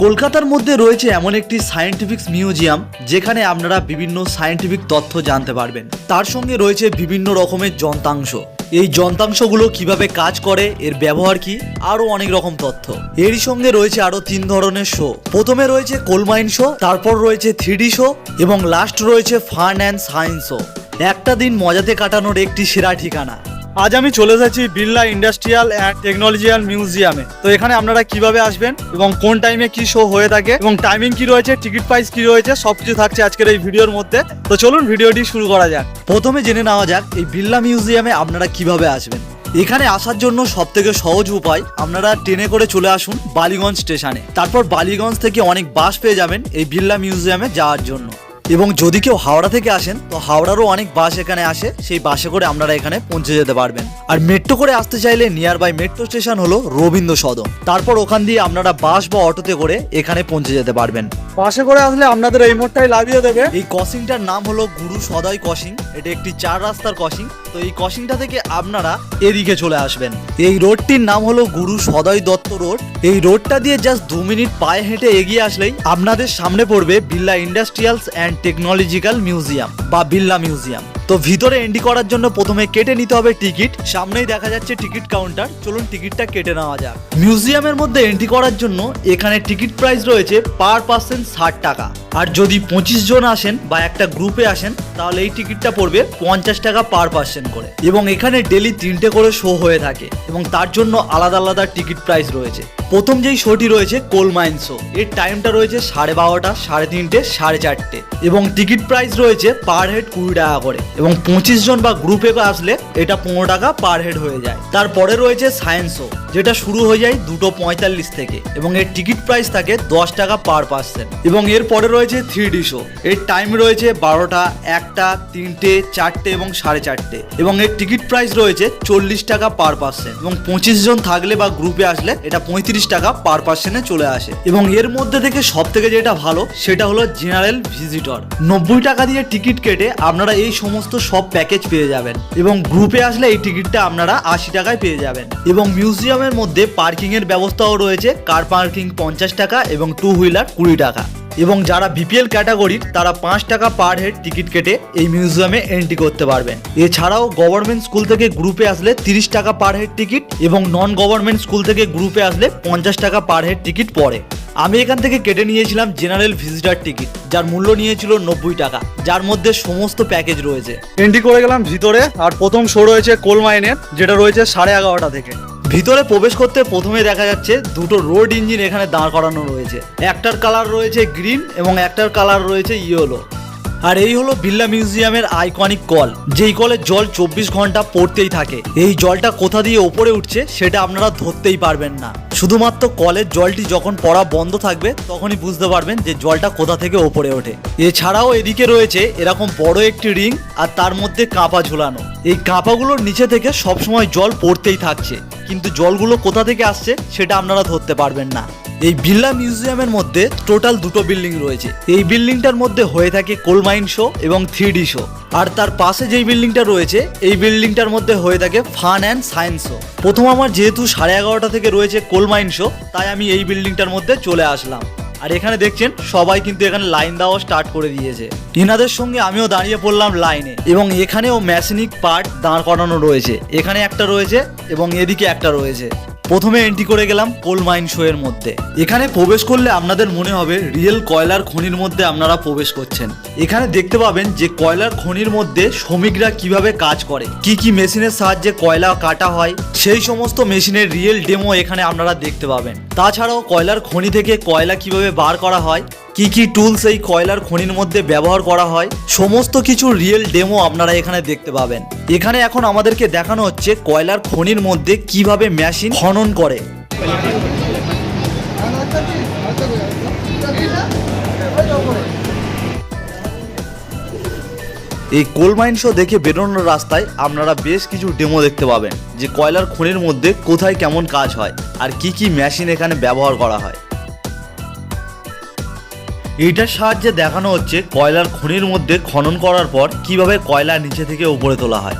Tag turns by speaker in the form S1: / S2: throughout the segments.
S1: কলকাতার মধ্যে রয়েছে এমন একটি সায়েন্টিফিক মিউজিয়াম যেখানে আপনারা বিভিন্ন সায়েন্টিফিক তথ্য জানতে পারবেন। তার সঙ্গে রয়েছে বিভিন্ন রকমের যন্ত্রাংশ। এই যন্ত্রাংশগুলো কিভাবে কাজ করে, এর ব্যবহার কি, আরো অনেক রকম তথ্য। এরই সঙ্গে রয়েছে আরো 3 ধরনের শো। প্রথমে রয়েছে কোল মাইন শো, তারপর রয়েছে 3D শো এবং লাস্ট রয়েছে ফান অ্যান্ড সায়েন্স শো। একটা দিন মজাতে কাটানোর একটি সেরা ঠিকানা।
S2: আজ আমি চলে এসেছি বিড়লা ইন্ডাস্ট্রিয়াল অ্যান্ড টেকনোলজিক্যাল মিউজিয়ামে। তো এখানে আপনারা কিভাবে আসবেন এবং কোন টাইমে কি শো হয়ে থাকে এবং টাইমিং কি রয়েছে, টিকিট প্রাইস কি রয়েছে, সবকিছু থাকছে আজকের এই ভিডিওর মধ্যে। তো চলুন ভিডিওটি শুরু করা যাক।
S1: প্রথমে জেনে নেওয়া যাক এই বিড়লা মিউজিয়ামে আপনারা কিভাবে আসবেন। এখানে আসার জন্য সবথেকে সহজ উপায়, আপনারা ট্রেনে করে চলে আসুন বালিগঞ্জ স্টেশনে। তারপর বালিগঞ্জ থেকে অনেক বাস পেয়ে যাবেন এই বিড়লা মিউজিয়ামে যাওয়ার জন্য। এবং যদি কেউ হাওড়া থেকে আসেন তো হাওড়ারও অনেক বাস এখানে আসে, সেই বাসে করে আপনারা এখানে পৌঁছে যেতে পারবেন। আর মেট্রো করে আসতে চাইলে নিয়ার বাই মেট্রো স্টেশন হলো রবীন্দ্র সদন। তারপর ওখান দিয়ে আপনারা বাস বা অটোতে করে এখানে পৌঁছে যেতে পারবেন।
S2: বাসে করে আসলে আপনাদের এই মোড়টাই লাগিয়ে দেবে।
S1: এই ক্রসিংটার নাম হলো গুরু সদয় ক্রসিং। এটা একটি 4 রাস্তার ক্রসিং। তো এই ক্রসিংটা থেকে আপনারা এদিকে চলে আসবেন। এই রোডটির নাম হলো গুরু সদয় দত্ত রোড। এই রোডটা দিয়ে জাস্ট 2 মিনিট পায়ে হেঁটে এগিয়ে আসলেই আপনাদের সামনে পড়বে বিড়লা ইন্ডাস্ট্রিয়ালস অ্যান্ড টেকনোলজিক্যাল মিউজিয়াম বা বিড়লা মিউজিয়াম। তো ভিতরে এন্ট্রি করার জন্য প্রথমে কেটে নিতে হবে টিকিট। সামনেই দেখা যাচ্ছে টিকিট কাউন্টার, চলুন টিকিটটা কেটে নেওয়া যাক। মিউজিয়ামের মধ্যে এন্ট্রি করার জন্য এখানে টিকিট প্রাইস রয়েছে পার পার্সন 60 টাকা। আর যদি 25 জন আসেন বা একটা গ্রুপে আসেন তাহলে এই টিকিটটা পড়বে 50 টাকা পার পার্সন করে। এবং এখানে ডেলি 3টে করে শো হয়ে থাকে এবং তার জন্য আলাদা আলাদা টিকিট প্রাইস রয়েছে। প্রথম যেই শোটি রয়েছে কোল মাইন শো, এর টাইমটা রয়েছে 12:30, 3:30, 4:30 এবং টিকিট প্রাইস রয়েছে পার হেড 20 টাকা করে। এবং 25 জন বা গ্রুপে আসলে এটা 15 টাকা পার হেড হয়ে যায়। তারপরে রয়েছে সায়েন্স শো, যেটা শুরু হয়ে যায় 2:45 থেকে এবং এর টিকিট প্রাইস থাকে 10 টাকা পার পার্সন। এবং এরপরে রয়েছে 3D শো, এর টাইম রয়েছে 12টা, 1টা, 3টে, 4টে এবং 4:30 এবং এর টিকিট প্রাইস রয়েছে 40 টাকা পার পার্সন। এবং 25 জন থাকলে বা গ্রুপে আসলে এটা 35 টাকা পার পার্সনে চলে আসে। এবং এর মধ্যে থেকে সব থেকে যেটা ভালো সেটা হলো জেনারেল ভিজিটর। 90 টাকা দিয়ে টিকিট কেটে আপনারা এই সমস্ত সব প্যাকেজ পেয়ে যাবেন এবং গ্রুপে আসলে এই টিকিটটা আপনারা 80 টাকায় পেয়ে যাবেন। এবং মিউজিয়ামের মধ্যে পার্কিং এর ব্যবস্থাও রয়েছে, কার পার্কিং 50 টাকা এবং 2 হুইলার 20 টাকা। এবং যারা বিপিএল ক্যাটাগরির তারা 5 টাকা পার হেড টিকিট কেটে এই মিউজিয়ামে এন্ট্রি করতে পারবেন। এছাড়াও গভর্নমেন্ট স্কুল থেকে গ্রুপে আসলে 30 টাকা পার হেড টিকিট এবং নন গভর্নমেন্ট স্কুল থেকে গ্রুপে আসলে 50 টাকা পার হেড টিকিট পড়ে। আমি এখান থেকে কেটে নিয়েছিলাম জেনারেল ভিজিটার টিকিট, যার মূল্য নিয়েছিল 90 টাকা, যার মধ্যে সমস্ত প্যাকেজ রয়েছে।
S2: এন্ট্রি করে গেলাম ভিতরে। আর প্রথম শো রয়েছে কোল মাইনের, যেটা রয়েছে 11:30 থেকে।
S1: ভিতরে প্রবেশ করতে প্রথমে দেখা যাচ্ছে 2টো রোড ইঞ্জিন এখানে দাঁড় করানো রয়েছে। একটার কালার রয়েছে গ্রিন এবং একটার কালার রয়েছে ইয়েলো। আর এই হলো বিড়লা মিউজিয়ামের আইকনিক কল, যেই কলের জল 24 ঘন্টা পড়তেই থাকে। এই জলটা কোথা দিয়ে ওপরে উঠছে সেটা আপনারা ধরতেই পারবেন না। শুধুমাত্র কলের জলটি যখন পড়া বন্ধ থাকবে তখনই বুঝতে পারবেন যে জলটা কোথা থেকে ওপরে ওঠে। এছাড়াও এদিকে রয়েছে এরকম বড় একটি রিং আর তার মধ্যে কাঁপা ঝুলানো। এই কাঁপাগুলোর নিচে থেকে সবসময় জল পড়তেই থাকছে, কিন্তু জলগুলো কোথা থেকে আসছে সেটা আপনারা ধরতে পারবেন না। এই বিড়লা মিউজিয়ামের মধ্যে টোটাল 2টো বিল্ডিং রয়েছে। এই বিল্ডিংটার মধ্যে হয়ে থাকে কোল মাইন শো এবং 3D শো। আর তার পাশে যেই বিল্ডিংটা রয়েছে এই বিল্ডিংটার মধ্যে হয়ে থাকে ফান অ্যান্ড সায়েন্স শো। প্রথম আমার যেহেতু 11:30 থেকে রয়েছে কোল মাইন শো, তাই আমি এই বিল্ডিংটার মধ্যে চলে আসলাম। আর এখানে দেখছেন সবাই কিন্তু এখানে লাইন দেওয়া স্টার্ট করে দিয়েছে। এনাদের সঙ্গে আমিও দাঁড়িয়ে পড়লাম লাইনে। এবং এখানেও মেশিনিক পার্ট দাঁড় করানো রয়েছে, এখানে একটা রয়েছে এবং এদিকে একটা রয়েছে। প্রথমে এন্ট্রি করে গেলাম কোল মাইন শো এর মধ্যে। এখানে প্রবেশ করলে আপনাদের মনে হবে রিয়েল কয়লার খনির মধ্যে আপনারা প্রবেশ করছেন। এখানে দেখতে পাবেন যে কয়লার খনির মধ্যে শ্রমিকরা কিভাবে কাজ করে, কি কি মেশিনের সাহায্যে কয়লা কাটা হয়, সেই সমস্ত মেশিনের রিয়েল ডেমো এখানে আপনারা দেখতে পাবেন। তাছাড়াও কয়লার খনি থেকে কয়লা কিভাবে বার করা হয়, কি কি টুলস এই কয়লার খনির মধ্যে ব্যবহার করা হয়, সমস্ত কিছু রিয়েল ডেমো আপনারা এখানে দেখতে পাবেন। এখানে এখন আমাদেরকে দেখানো হচ্ছে কয়লার খনির মধ্যে কিভাবে মেশিন খনন করে। এই কোল মাইন শো দেখে বেরোনোর রাস্তায় আপনারা বেশ কিছু ডেমো দেখতে পাবেন, যে কয়লার খনির মধ্যে কোথায় কেমন কাজ হয় আর কি কি মেশিন এখানে ব্যবহার করা হয়। এইটার সাহায্যে দেখানো হচ্ছে কয়লার খনির মধ্যে খনন করার পর কিভাবে কয়লা নিচে থেকে উপরে তোলা হয়।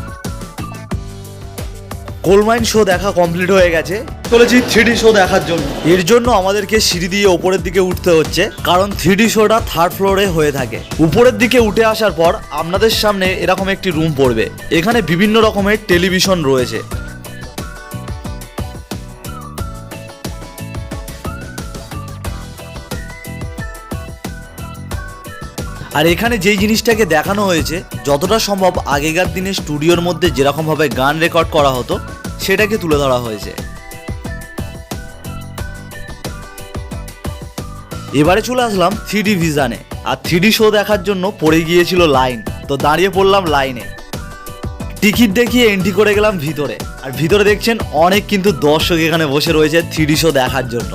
S1: কোল মাইন শো দেখা কমপ্লিট হয়ে গেছে।
S2: চলেছি 3D শো দেখার জন্য।
S1: এর জন্য আমাদেরকে সিঁড়ি দিয়ে ওপরের দিকে উঠতে হচ্ছে, কারণ 3D শোটা 3rd ফ্লোরে হয়ে থাকে। উপরের দিকে উঠে আসার পর আপনাদের সামনে এরকম একটি রুম পড়বে। এখানে বিভিন্ন রকমের টেলিভিশন রয়েছে। আর এখানে যেই জিনিসটাকে দেখানো হয়েছে, যতটা সম্ভব আগেকার দিনে স্টুডিওর মধ্যে যেরকমভাবে গান রেকর্ড করা হতো সেটাকে তুলে ধরা হয়েছে। এবারে চলে আসলাম 3D ভিশনে। আর 3D শো দেখার জন্য পড়ে গিয়েছিল লাইন, তো দাঁড়িয়ে পড়লাম লাইনে। টিকিট দেখিয়ে এন্ট্রি করে গেলাম ভিতরে। আর ভিতরে দেখছেন অনেক কিন্তু দর্শক এখানে বসে রয়েছে 3D শো দেখার জন্য।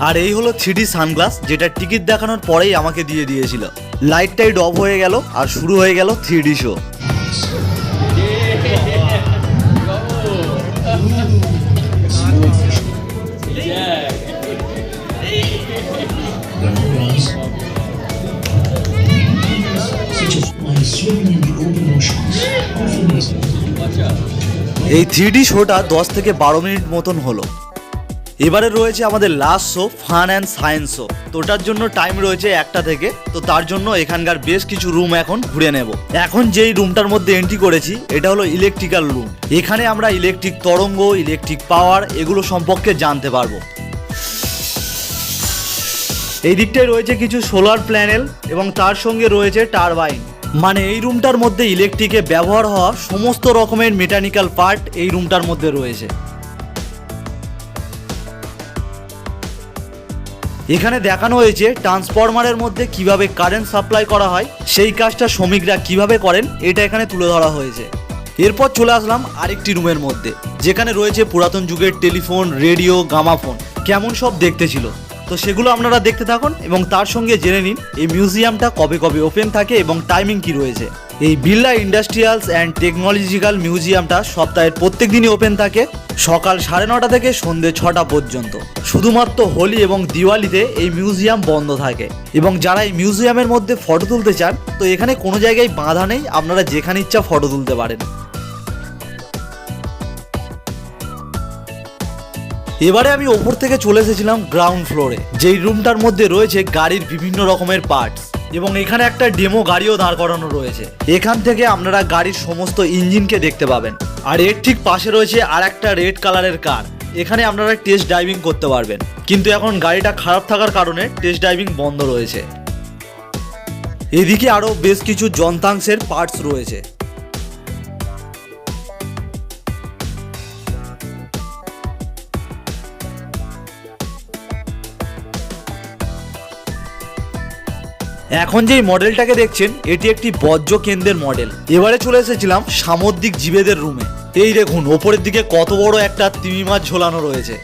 S1: আর এই হলো 3D সানগ্লাস, যেটা টিকিট দেখানোর পরেই আমাকে দিয়ে দিয়েছিল। লাইট টাইট অফ হয়ে গেল আর শুরু হয়ে গেল 3D শো। এই 3D শোটা 10 থেকে 12 মিনিট মতন হলো। এবারে রয়েছে আমাদের last show, fun and science show. তো ওটার জন্য টাইম রয়েছে 1টা থেকে। তো তার জন্য এখানকার বেশ কিছু রুম এখন ঘুরে নেব। এখন যেই রুমটার মধ্যে এন্ট্রি করেছি এটা হলো ইলেকট্রিক্যাল রুম। এখানে আমরা ইলেকট্রিক তরঙ্গ, ইলেকট্রিক পাওয়ার এগুলো সম্পর্কে জানতে পারবো। এই দিকটায় রয়েছে কিছু সোলার প্যানেল এবং তার সঙ্গে রয়েছে টারবাইন। মানে এই রুমটার মধ্যে ইলেকট্রিকে ব্যবহার হওয়া সমস্ত রকমের মেকানিক্যাল পার্ট এই রুমটার মধ্যে রয়েছে। এখানে দেখানো হয়েছে ট্রান্সফরমারের মধ্যে কিভাবে কারেন্ট সাপ্লাই করা হয়, সেই কাজটা শ্রমিকরা কিভাবে করেন এটা এখানে তুলে ধরা হয়েছে। এরপর চলে আসলাম আরেকটি রুমের মধ্যে, যেখানে রয়েছে পুরাতন যুগের টেলিফোন, রেডিও, গামাফোন কেমন সব দেখতে ছিল। তো সেগুলো আপনারা দেখতে থাকুন এবং তার সঙ্গে জেনে নিন এই মিউজিয়ামটা কবে কবে ওপেন থাকে এবং টাইমিং কি রয়েছে। এই বিড়লা ইন্ডাস্ট্রিয়ালস অ্যান্ড টেকনোলজিক্যাল মিউজিয়ামটা সপ্তাহের প্রত্যেক দিনই ওপেন থাকে সকাল 9:30 থেকে সন্ধ্যে 6টা পর্যন্ত। শুধুমাত্র হোলি এবং দিওয়ালিতে এই মিউজিয়াম বন্ধ থাকে। এবং যারা এই মিউজিয়ামের মধ্যে ফটো তুলতে চান, তো এখানে কোনো জায়গায় বাধা নেই, আপনারা যেখানে ইচ্ছা ফটো তুলতে পারেন। এবারে আমি ওপর থেকে চলে এসেছিলাম গ্রাউন্ড ফ্লোরে, যেই রুমটার মধ্যে রয়েছে গাড়ির বিভিন্ন রকমের পার্টস। এবং এখানে একটা ডেমো গাড়িও দাঁড় করানো রয়েছে। এখান থেকে আপনারা গাড়ির সমস্ত ইঞ্জিনকে দেখতে পাবেন। আর এর ঠিক পাশে রয়েছে আর একটা রেড কালারের কার। এখানে আপনারা টেস্ট ড্রাইভিং করতে পারবেন, কিন্তু এখন গাড়িটা খারাপ থাকার কারণে টেস্ট ড্রাইভিং বন্ধ রয়েছে। এদিকে আরও বেশ কিছু যন্ত্রাংশের পার্টস রয়েছে। এখন যেই মডেলটাকে দেখছেন এটি একটি বজ্র কেন্দ্রের মডেল। এবারে চলে এসেছিলাম সামুদ্রিক জীবেদের রুমে। এই দেখুন ওপরের দিকে কত বড় একটা তিমি মাছ ঝোলানো রয়েছে।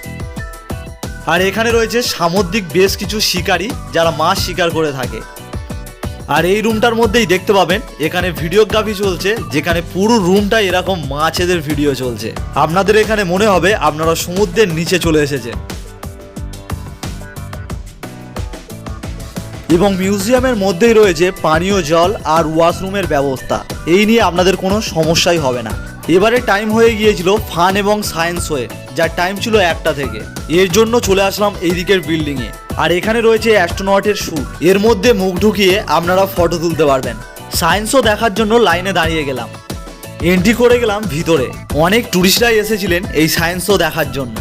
S1: আর এখানে রয়েছে সামুদ্রিক বেশ কিছু শিকারী যারা মাছ শিকার করে থাকে। আর এই রুমটার মধ্যেই দেখতে পাবেন এখানে ভিডিওগ্রাফি চলছে, যেখানে পুরো রুমটা এরকম মাছেদের ভিডিও চলছে। আপনাদের এখানে মনে হবে আপনারা সমুদ্রের নিচে চলে এসেছেন। এবং মিউজিয়ামের মধ্যেই রয়েছে পানীয় জল আর ওয়াশরুমের ব্যবস্থা। এই নিয়ে আপনাদের কোনো সমস্যাই হবে না। এবারে টাইম হয়ে গিয়েছিল ফান এবং সায়েন্স শোয়ে, যার টাইম ছিল 1টা থেকে। এর জন্য চলে আসলাম এই দিকের বিল্ডিংয়ে। আর এখানে রয়েছে অ্যাস্ট্রোনটের স্যুট, এর মধ্যে মুখ ঢুকিয়ে আপনারা ফটো তুলতে পারবেন। সায়েন্স শো দেখার জন্য লাইনে দাঁড়িয়ে গেলাম, এন্ট্রি করে গেলাম ভিতরে। অনেক টুরিস্টরাই এসেছিলেন এই সায়েন্স শো দেখার জন্য।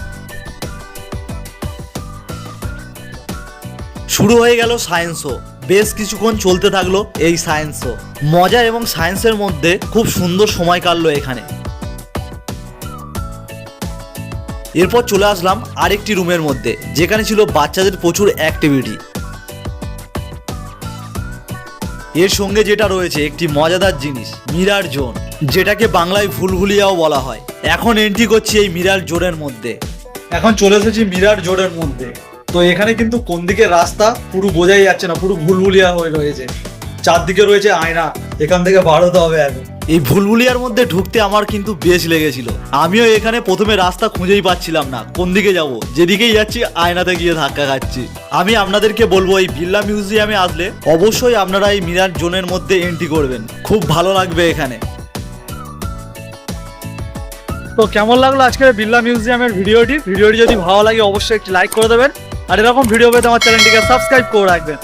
S1: শুরু হয়ে গেল সায়েন্স শো। বেশ কিছুক্ষণ চলতে থাকলো এই সায়েন্স শো। মজা এবং সায়েন্সের মধ্যে খুব সুন্দর সময় কাটলো এখানে। এরপর চলে আসলাম আরেকটি রুমের মধ্যে, যেখানে ছিল বাচ্চাদের প্রচুর অ্যাক্টিভিটি। এর সঙ্গে যেটা রয়েছে একটি মজাদার জিনিস, মিরার জোন, যেটাকে বাংলায় ভুলভুলিয়াও বলা হয়। এখন এন্ট্রি করছি এই মিরার জোনের মধ্যে।
S2: এখন চলে এসেছি মিরার জোনের মধ্যে। তো এখানে কিন্তু কোন দিকে রাস্তা পুরো বোঝাই যাচ্ছে না, পুরো ভুলভুলিয়া হয়ে রয়েছে। চারদিকে রয়েছে আয়না, এখান থেকে বার হতে হবে এখন।
S1: এই ভুলভুলিয়ার মধ্যে ঢুকতে আমার কিন্তু বেশ লেগেছিল। আমিও এখানে প্রথমে রাস্তা খুঁজেই পাচ্ছিলাম না, কোন দিকে যাব। যেদিকেই যাচ্ছি আয়নাতে গিয়ে ধাক্কা খাচ্ছি। আমি আপনাদেরকে বলবো এই বিড়লা মিউজিয়ামে আসলে অবশ্যই আপনারা এই মিরার জোনের মধ্যে এন্ট্রি করবেন, খুব ভালো লাগবে এখানে।
S2: তো কেমন লাগলো আজকের বিড়লা মিউজিয়ামের ভিডিওটি যদি ভালো লাগে অবশ্যই একটি লাইক করে দেবেন, আর এরকম ভিডিও পেতে আমার চ্যানেলটিকে সাবস্ক্রাইব করে রাখবেন।